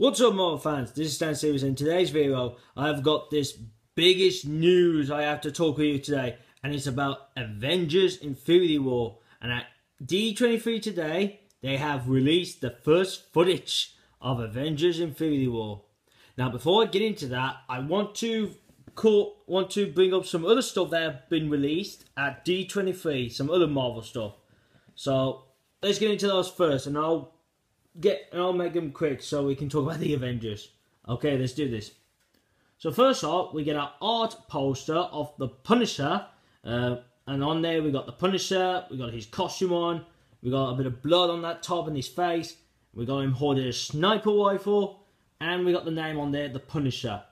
What's up, Marvel fans? This is Stan Series. In today's video, I've got this biggest news I have to talk with you today, and it's about Avengers Infinity War. And at D23 today, they have released the first footage of Avengers Infinity War. Now, before I get into that, I want to bring up some other stuff that have been released at D23, some other Marvel stuff. So let's get into those first, and I'll make them quick so we can talk about the Avengers. Okay, let's do this. So first off, we get our art poster of the Punisher, and on there we got the Punisher, we got his costume on, we got a bit of blood on that top in his face, we got him holding a sniper rifle, and we got the name on there, the Punisher.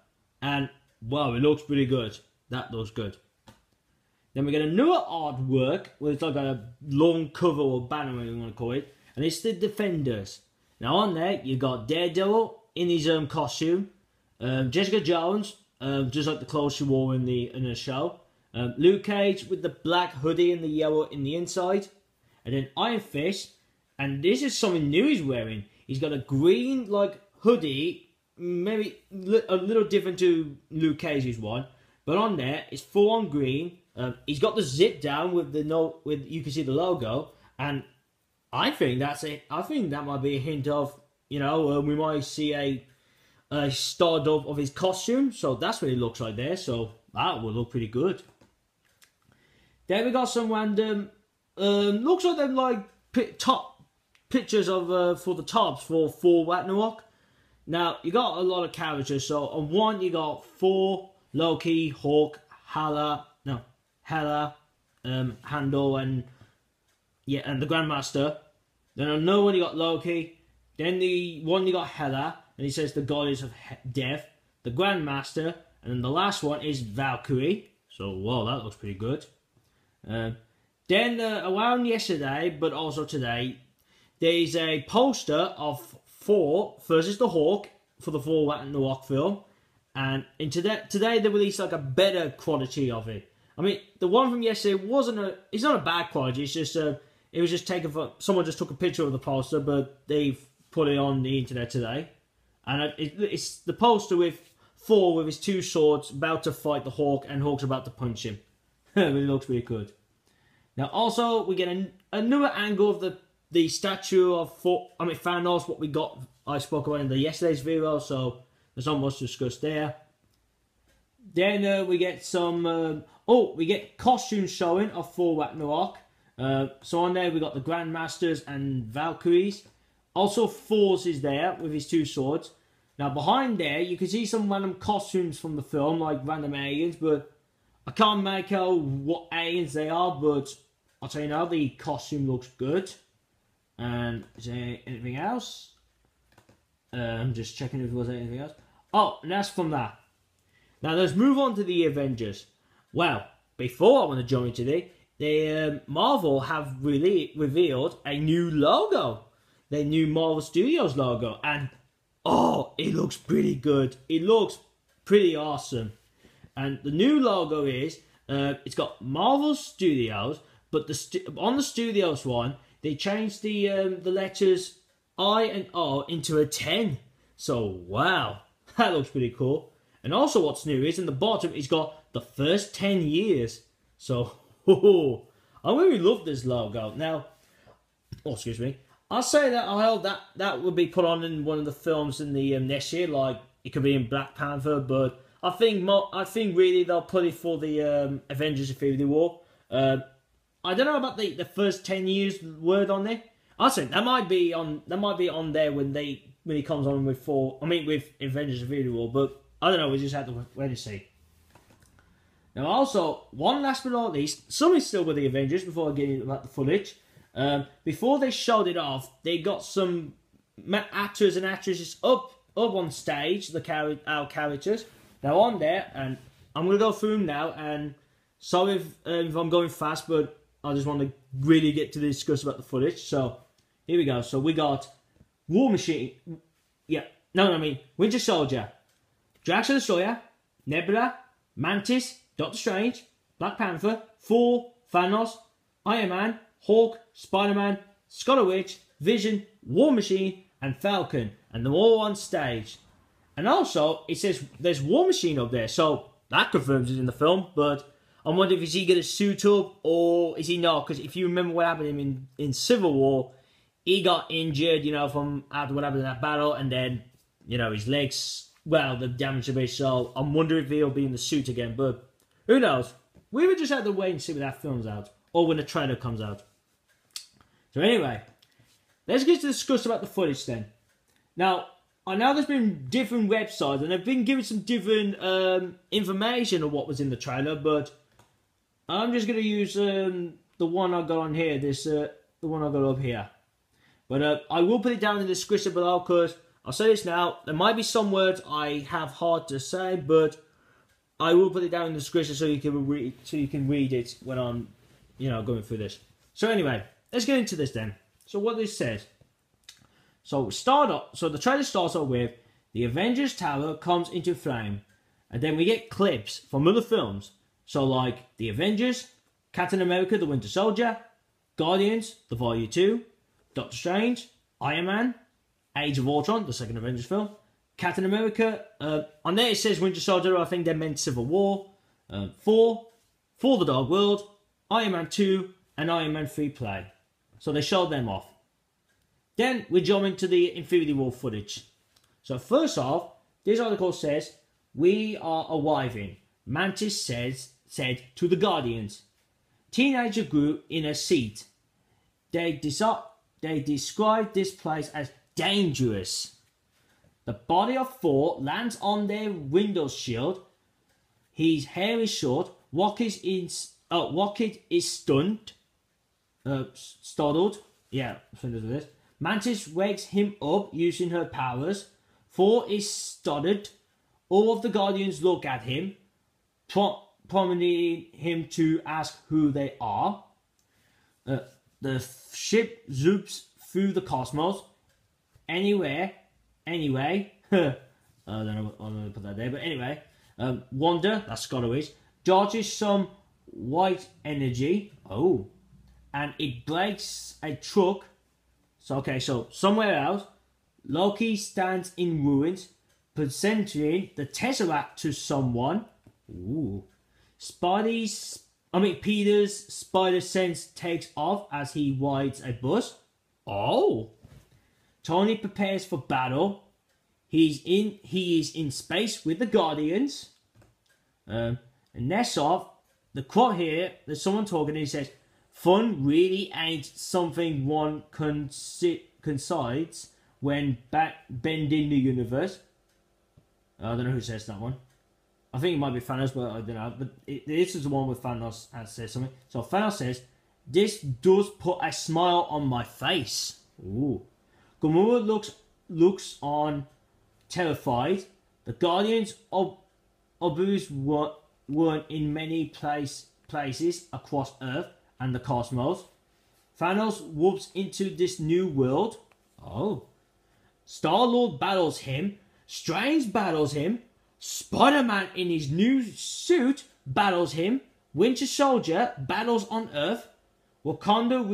And wow, it looks pretty good. That looks good. Then we get a newer artwork, where it's like a long cover or banner, whatever you want to call it, and it's the Defenders. Now on there, you got Daredevil in his costume, Jessica Jones, just like the clothes she wore in the show, Luke Cage with the black hoodie and the yellow in the inside, and then Iron Fist, and this is something new he's wearing. He's got a green like hoodie, maybe a little different to Luke Cage's one, but on there it's full on green. He's got the zip down with you can see the logo, and I think that's it. I think that might be a hint of, we might see a start of his costume. So that's what it looks like there. So that will look pretty good. Then we got some random, looks like them like top pictures of for the tops for Thor Ragnarok. Now you got a lot of characters. So on one you got Thor, Loki, Hulk, Hela, Handel, and the Grandmaster. Then another one you got Loki. Then the one you got Hela, and he says the goddess of death, the Grandmaster, and then the last one is Valkyrie. So wow, that looks pretty good. Then around yesterday, but also today, there's a poster of Thor versus the Hulk for the Thor Ragnarok film, and today they released like a better quality of it. I mean, the one from yesterday it's not a bad quality, it's just it was just taken from, someone just took a picture of the poster, but they've put it on the internet today. And it's the poster with Thor with his two swords about to fight the Hulk, and Hulk's about to punch him. It looks really good. Now also, we get a newer angle of the statue of Thanos, what I spoke about in yesterday's video, so there's not much to discuss there. Then we get some, we get costumes showing of Thor Ragnarok. So on there we got the Grandmasters and Valkyries. Also Thor's is there with his two swords. Now behind there you can see some random costumes from the film, like random aliens, but I can't make out what aliens they are, but I'll tell you now, the costume looks good. And is there anything else? I'm just checking if there was anything else. Oh, and that's from that. Now let's move on to the Avengers. Well, before I want to jump into Marvel have really revealed a new logo. Their new Marvel Studios logo. And, oh, it looks pretty good. It looks pretty awesome. And the new logo is, it's got Marvel Studios, but on the Studios one, they changed the letters I and O into a 10. So, wow, that looks pretty cool. And also what's new is, in the bottom, it's got the first 10 years. So, I really love this logo. Now, excuse me, I'll say that I hope that will be put on in one of the films in the next year, like it could be in Black Panther, but I think really they'll put it for the Avengers Infinity War. I don't know about the first 10 years word on there. I think that might be on there when he comes on with Avengers Infinity War, but I don't know, we just have to wait and see. Now also, one last but not least, something still with the Avengers before I get into about the footage. Before they showed it off, they got some actors and actresses up on stage, our characters. Now on there, and I'm going to go through them now, and sorry if I'm going fast, but I just want to really get to discuss about the footage. So, here we go. So we got War Machine, Winter Soldier, Drax the Destroyer, Nebula, Mantis, Doctor Strange, Black Panther, Thor, Thanos, Iron Man, Hulk, Spider-Man, Scarlet Witch, Vision, War Machine, and Falcon, and they're all on stage. And also, it says there's War Machine up there, so that confirms it in the film, but I'm wondering if is he going to suit up, or is he not? Because if you remember what happened to him in Civil War, he got injured, you know, from after what happened in that battle, and then, you know, his legs, well, the damage a bit, so I'm wondering if he'll be in the suit again, but who knows? We would just have to wait and see when that film's out, or when the trailer comes out. So anyway, let's get to discuss about the footage then. Now, I know there's been different websites, and they've been giving some different information of what was in the trailer, but I'm just going to use the one I got on here, the one I got up here. But I will put it down in the description below, because I'll say this now, there might be some words I have hard to say, but I will put it down in the description so you can read it when I'm, you know, going through this. So anyway, let's get into this then. So what this says. So the trailer starts off with the Avengers Tower comes into flame, and then we get clips from other films. So like the Avengers, Captain America: The Winter Soldier, Guardians: The Volume 2, Doctor Strange, Iron Man, Age of Ultron, the second Avengers film, Captain America, on there it says Winter Soldier, I think they meant Civil War, For the Dark World, Iron Man 2, and Iron Man 3 play. So they showed them off. Then we jump into the Infinity War footage. So first off, this article says, "We are arriving," Mantis said to the Guardians. Teenager Groot in a seat. They describe this place as dangerous. The body of Thor lands on their windshield. His hair is short. Rocket is stunned. Startled. Yeah, similar to this. Mantis wakes him up using her powers. Thor is stunned. All of the Guardians look at him, prompting him to ask who they are. The ship zoops through the cosmos. Anyway, I don't know what I'm going to put that there, but anyway, Wanda, that's Scottish, dodges some white energy. Oh, and it breaks a truck. So, okay, so somewhere else, Loki stands in ruins, presenting the Tesseract to someone. Ooh. Peter's spider sense takes off as he rides a bus. Oh. Tony prepares for battle. He is in space with the Guardians. And next off, the quote here, there's someone talking and he says, "Fun really ain't something one concedes when bending the universe." I don't know who says that one. I think it might be Thanos, but I don't know. But this is the one with Thanos that says something. So Thanos says, "This does put a smile on my face." Ooh. Gamora looks on terrified. The Guardians weren't in many places across Earth and the cosmos. Thanos whoops into this new world. Oh. Star-Lord battles him. Strange battles him. Spider-Man in his new suit battles him. Winter Soldier battles on Earth. Wakanda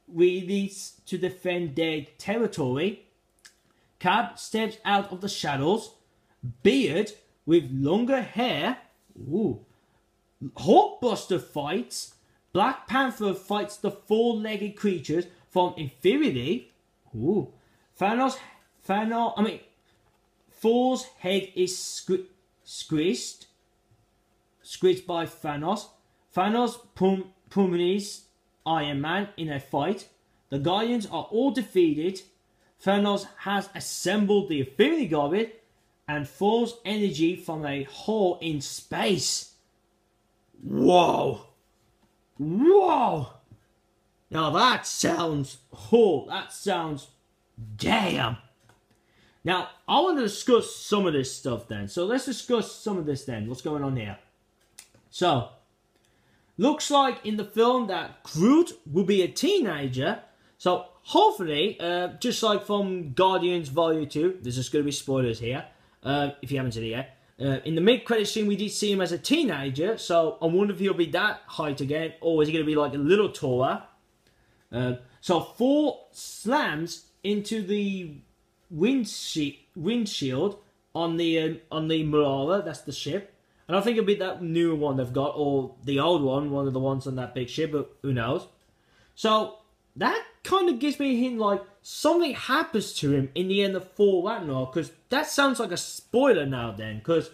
released to defend their territory. Cap steps out of the shadows. Beard with longer hair. Ooh. Hulkbuster fights. Black Panther fights the four-legged creatures from Infinity. Ooh. Thor's head is squished by Thanos. Thanos pummels Iron Man in a fight. The Guardians are all defeated. Thanos has assembled the Infinity Gauntlet and Thor's energy from a hole in space. Whoa! Whoa! Now that sounds damn. Now, I want to discuss some of this stuff then. So let's discuss some of this then. What's going on here? So, looks like in the film that Groot will be a teenager. So, hopefully, just like from Guardians Volume 2, there's just going to be spoilers here, if you haven't seen it yet. In the mid-credit scene, we did see him as a teenager. So, I wonder if he'll be that height again, or is he going to be like a little taller? So, Thor slams into the windshield on the Marauder. That's the ship. And I think it'll be that newer one they've got, or the old one of the ones on that big ship, but who knows. So, that kind of gives me a hint, like, something happens to him in the end of Thor Ragnarok, because that sounds like a spoiler now then, because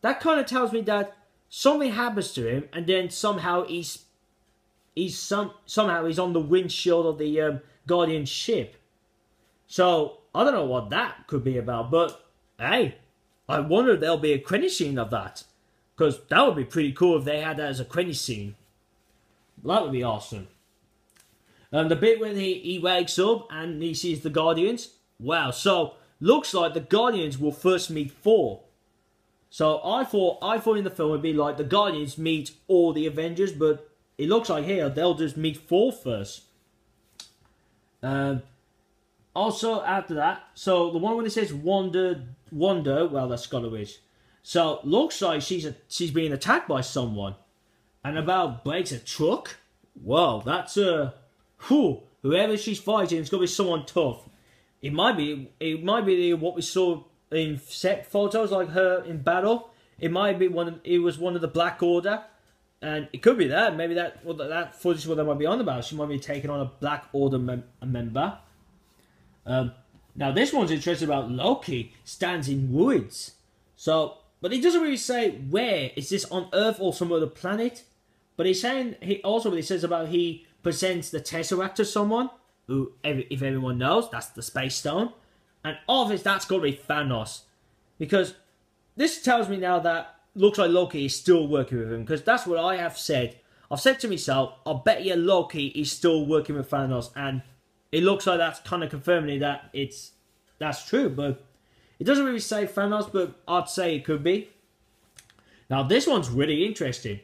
that kind of tells me that something happens to him, and then somehow he's on the windshield of the Guardian ship. So, I don't know what that could be about, but, hey, I wonder if there'll be a credit scene of that. Because that would be pretty cool if they had that as a credit scene. That would be awesome. The bit when he wakes up and he sees the Guardians. Wow, so looks like the Guardians will first meet Thor. So I thought in the film it would be like the Guardians meet all the Avengers, but it looks like here they'll just meet Thor first. Also after that, so the one when it says Wanda, well that's Scottish Witch. So looks like she's being attacked by someone, and about breaks a truck. Whoa, that's whoever she's fighting, it's gonna be someone tough. It might be what we saw in set photos, like her in battle. It might be it was one of the Black Order, and it could be that. Maybe that footage what they might be on about. She might be taking on a Black Order member. Now this one's interested about Loki stands in woods. So, but he doesn't really say where. Is this on Earth or some other planet? But he's saying he says about he presents the Tesseract to someone who, if everyone knows, that's the Space Stone, and obviously that's got to be Thanos, because this tells me now that looks like Loki is still working with him, because that's what I have said. I've said to myself, I bet you Loki is still working with Thanos, and it looks like that's kind of confirming that that's true, but it doesn't really say Thanos, but I'd say it could be. Now this one's really interesting.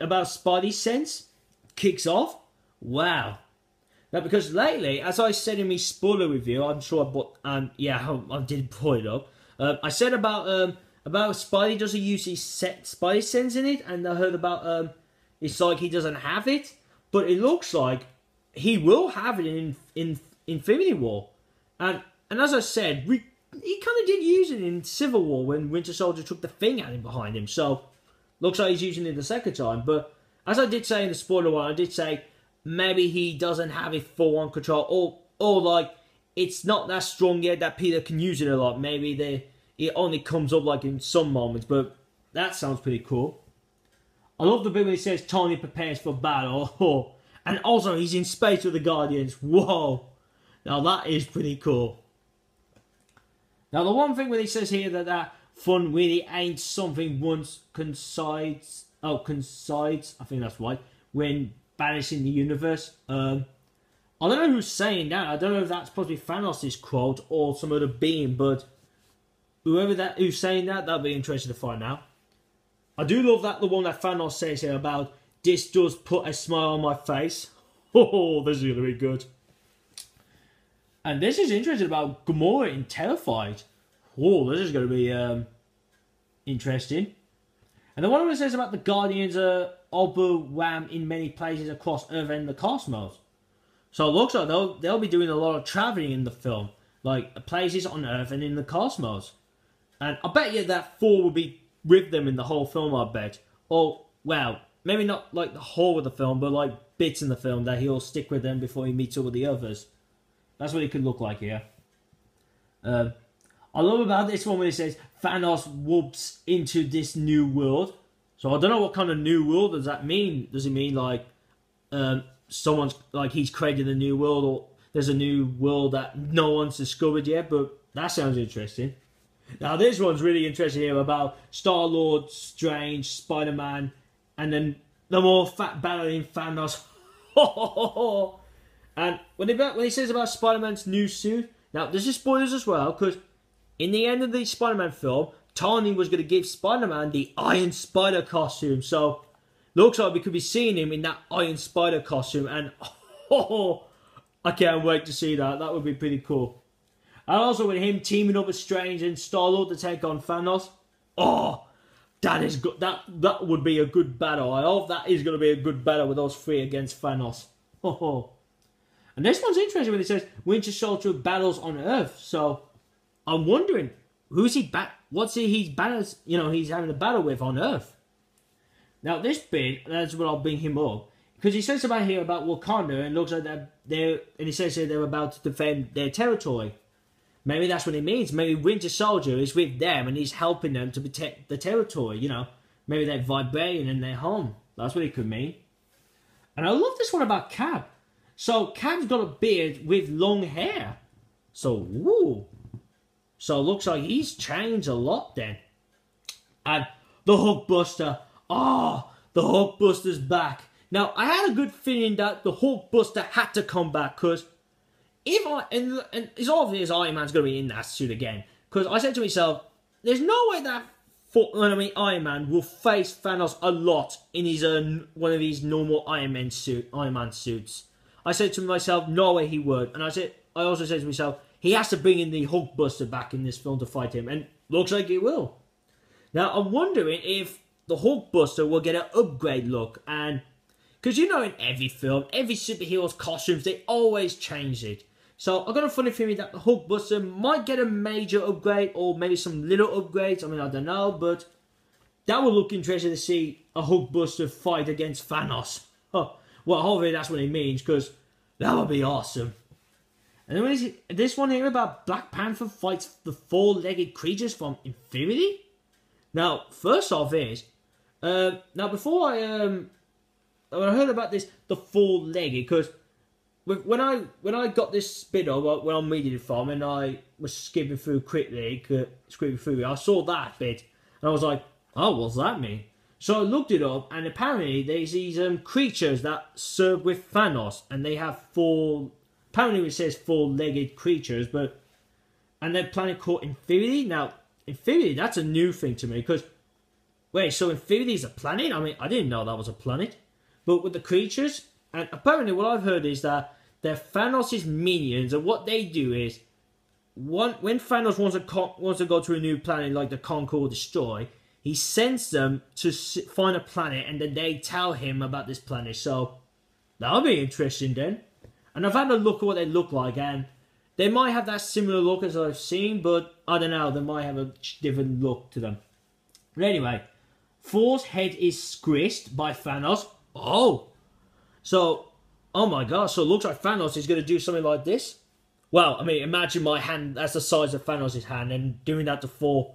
About Spidey sense kicks off. Wow. Now because lately, as I said in my spoiler review, I'm sure I did pull it up. I said about Spidey doesn't use his Spidey sense in it, and I heard about it's like he doesn't have it, but it looks like he will have it in Infinity War, and as I said, he kind of did use it in Civil War when Winter Soldier took the thing at him behind him. So looks like he's using it the second time. But as I did say in the spoiler one, I did say maybe he doesn't have it full on control, or like it's not that strong yet that Peter can use it a lot. Maybe it only comes up like in some moments, but that sounds pretty cool. I love the bit when he says Tony prepares for battle. And also, he's in space with the Guardians. Whoa. Now, that is pretty cool. Now, the one thing when he says here that fun really ain't something once coincides, I think that's right, when banishing the universe. I don't know who's saying that. I don't know if that's possibly Thanos' quote or some other being, but who's saying that, that'll be interesting to find out. I do love that the one that Thanos says here about this does put a smile on my face. Oh, this is going to be good. And this is interesting about Gamora in Terrified. Oh, this is going to be interesting. And the one that says about the Guardians are overwhelmed in many places across Earth and the cosmos. So it looks like they'll be doing a lot of travelling in the film. Like places on Earth and in the cosmos. And I bet you that Thor will be with them in the whole film, I bet. Or, well, maybe not like the whole of the film, but like bits in the film that he'll stick with them before he meets up with the others. That's what it could look like here. I love about this one when it says Thanos whoops into this new world. So I don't know what kind of new world does that mean. Does it mean like someone's like he's created a new world, or there's a new world that no one's discovered yet? But that sounds interesting. Now this one's really interesting here about Star-Lord, Strange, Spider-Man, and then the more fat battling Thanos. And when he says about Spider-Man's new suit, now this is spoilers as well, because in the end of the Spider-Man film, Tony was going to give Spider-Man the Iron Spider costume. So looks like we could be seeing him in that Iron Spider costume, and I can't wait to see that. That would be pretty cool. And also with him teaming up with Strange and Star-Lord to take on Thanos. Oh, that is good. That would be a good battle. I hope that is going to be a good battle with those three against Thanos. And this one's interesting when it says Winter Soldier battles on Earth. So I'm wondering, who's he he's battles, he's having a battle with on Earth. Now this bit, that's what I'll bring him up. Because he says about here about Wakanda, and it looks like and he says that they're about to defend their territory. Maybe that's what it means. Maybe Winter Soldier is with them and he's helping them to protect the territory, Maybe they're vibrating in their home. That's what it could mean. And I love this one about Cap. So Cap's got a beard with long hair. So, woo. So it looks like he's changed a lot then. And the Hulkbuster. Oh, the Hulkbuster's back. Now, I had a good feeling that the Hulkbuster had to come back, because and it's obvious Iron Man's going to be in that suit again. Because I said to myself, there's no way that Iron Man will face Thanos a lot in his one of these normal Iron Man suits. I said to myself, no way he would. And I also said to myself, he has to bring in the Hulkbuster back in this film to fight him. And looks like he will. Now, I'm wondering if the Hulkbuster will get an upgrade look. And because in every film, every superhero's costumes, they always change it. So I've got a funny feeling that the Hulkbuster might get a major upgrade, or maybe some little upgrades. I mean, I don't know, but that would look interesting to see a Hulkbuster fight against Thanos. Oh, well, hopefully that's what he means, because that would be awesome. And then this one here about Black Panther fights the four-legged creatures from Infinity. Now, first off is, now before when I heard about this, the four-legged, because when I got this bit of when I'm reading it from, and I was skipping through quickly, I saw that bit, and I was like, oh, what's that mean? So I looked it up, and apparently there's these creatures that serve with Thanos, and they have apparently it says four-legged creatures, and their planet called Infinity. Now, Infinity, that's a new thing to me, because, wait, so Infinity is a planet? I mean, I didn't know that was a planet. But with the creatures, and apparently what I've heard is that they're Thanos' minions, and what they do is, when Thanos wants to go to a new planet like the Conquer or Destroy, he sends them to find a planet, and then they tell him about this planet. So that'll be interesting then. And I've had a look at what they look like, and they might have that similar look as I've seen, but I don't know, they might have a different look to them. But anyway, Thor's head is squished by Thanos. Oh! So, oh my god, so it looks like Thanos is going to do something like this. Well, I mean, imagine my hand that's the size of Thanos' hand, and doing that to Thor.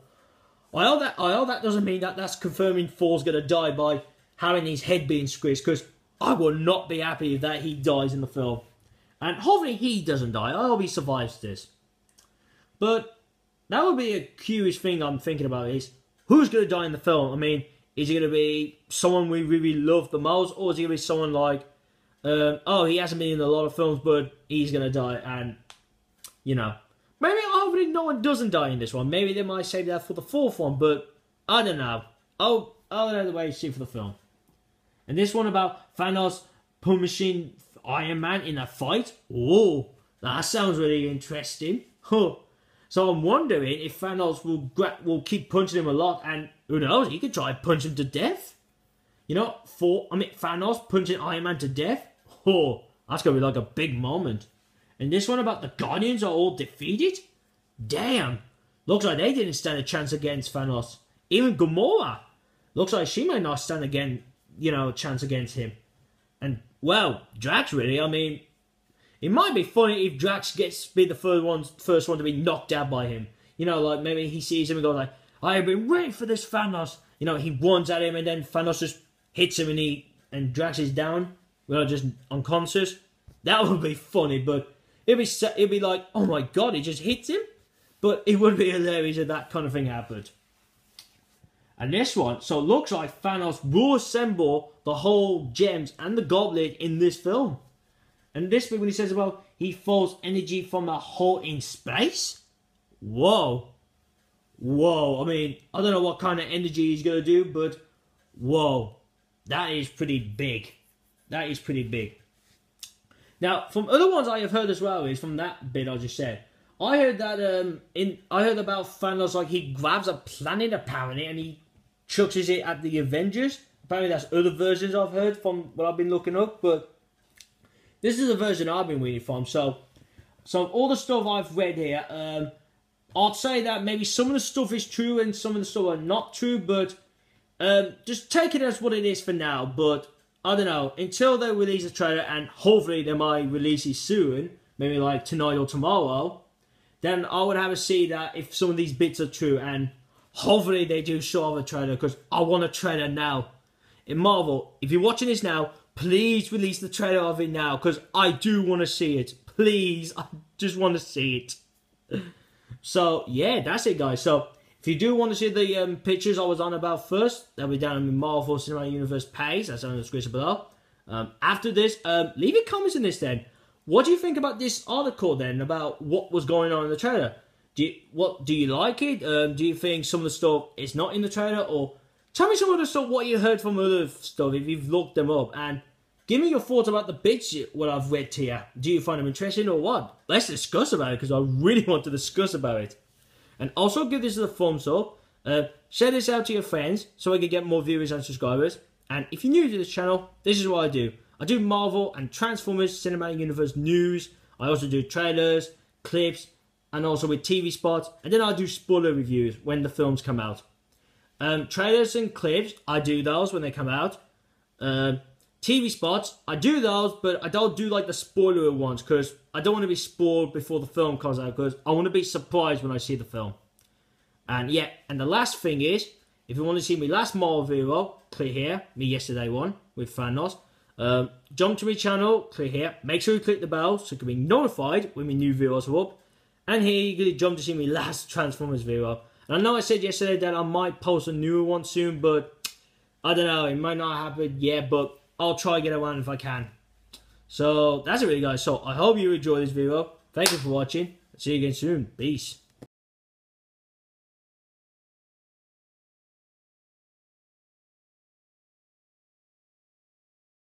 I hope that doesn't mean that that's confirming Thor's going to die by having his head being squished, because I would not be happy if that he dies in the film. And hopefully he doesn't die. I hope he survives this. But that would be a curious thing I'm thinking about is, who's going to die in the film? I mean, is it going to be someone we really love the most? Or is it going to be someone like, oh, he hasn't been in a lot of films, but he's going to die. And, maybe hopefully no one doesn't die in this one. Maybe they might save that for the fourth one. But I don't know. I'll know the way to see for the film. And this one about Thanos punishing Iron Man in a fight. Oh, that sounds really interesting. Huh. So I'm wondering if Thanos will keep punching him a lot, and who knows, he could try and punch him to death. Thanos punching Iron Man to death. Oh, that's gonna be like a big moment. And this one about the Guardians are all defeated. Damn, looks like they didn't stand a chance against Thanos. Even Gamora, looks like she might not stand a chance against him. And well, Drax really, I mean, it might be funny if Drax be the first one to be knocked out by him. Like maybe he sees him and goes like, I have been waiting for this, Thanos. He runs at him, and then Thanos just hits him, and Drax is down, just unconscious. That would be funny, but it'd be like, oh my god, he just hits him. But it would be hilarious if that kind of thing happened. And this one, so it looks like Thanos will assemble the whole gems and the goblet in this film. And this bit when he says, well, he falls energy from a hole in space? Whoa. Whoa. I mean, I don't know what kind of energy he's going to do, but whoa. That is pretty big. That is pretty big. Now, from other ones I have heard as well, is from that bit I just said. I heard that, I heard about Thanos, like he grabs a planet apparently, and he chucks it at the Avengers. Apparently that's other versions I've heard from what I've been looking up, but this is the version I've been reading from. So all the stuff I've read here, I'd say that maybe some of the stuff is true and some of the stuff are not true, but just take it as what it is for now. But I don't know, until they release a trailer, and hopefully they might release it soon, maybe like tonight or tomorrow, then I would have to see that if some of these bits are true, and hopefully they do show off a trailer, because I want a trailer now. In Marvel, if you're watching this now, please release the trailer of it now, because I do want to see it. Please, I just want to see it. So, yeah, that's it, guys. So, if you do want to see the pictures I was on about first, they'll be down in the Marvel Cinematic Universe page. That's on the description below. After this, leave your comments in this then. What do you think about this article then, about what was going on in the trailer? Do you like it? Do you think some of the stuff is not in the trailer? Or tell me some of the stuff, what you heard from other stuff, if you've looked them up. And give me your thoughts about the bits what I've read here. Do you find them interesting or what? Let's discuss about it, because I really want to discuss about it. And also give this a thumbs up. Share this out to your friends so I can get more viewers and subscribers. And if you're new to this channel, this is what I do. I do Marvel and Transformers Cinematic Universe news. I also do trailers, clips, and also with TV spots. And then I do spoiler reviews when the films come out. Trailers and clips, I do those when they come out. TV spots, I do those, but I don't do like the spoiler ones, because I don't want to be spoiled before the film comes out, because I want to be surprised when I see the film. And yeah, and the last thing is, if you want to see my last Marvel video, click here, my yesterday one with Thanos. Jump to my channel, click here, make sure you click the bell so you can be notified when my new videos are up. And here you can jump to see my last Transformers video. And I know I said yesterday that I might post a newer one soon, but I don't know, it might not happen yet, but I'll try to get around if I can. So that's it really, guys. So I hope you enjoyed this video. Thank you for watching. See you again soon. Peace.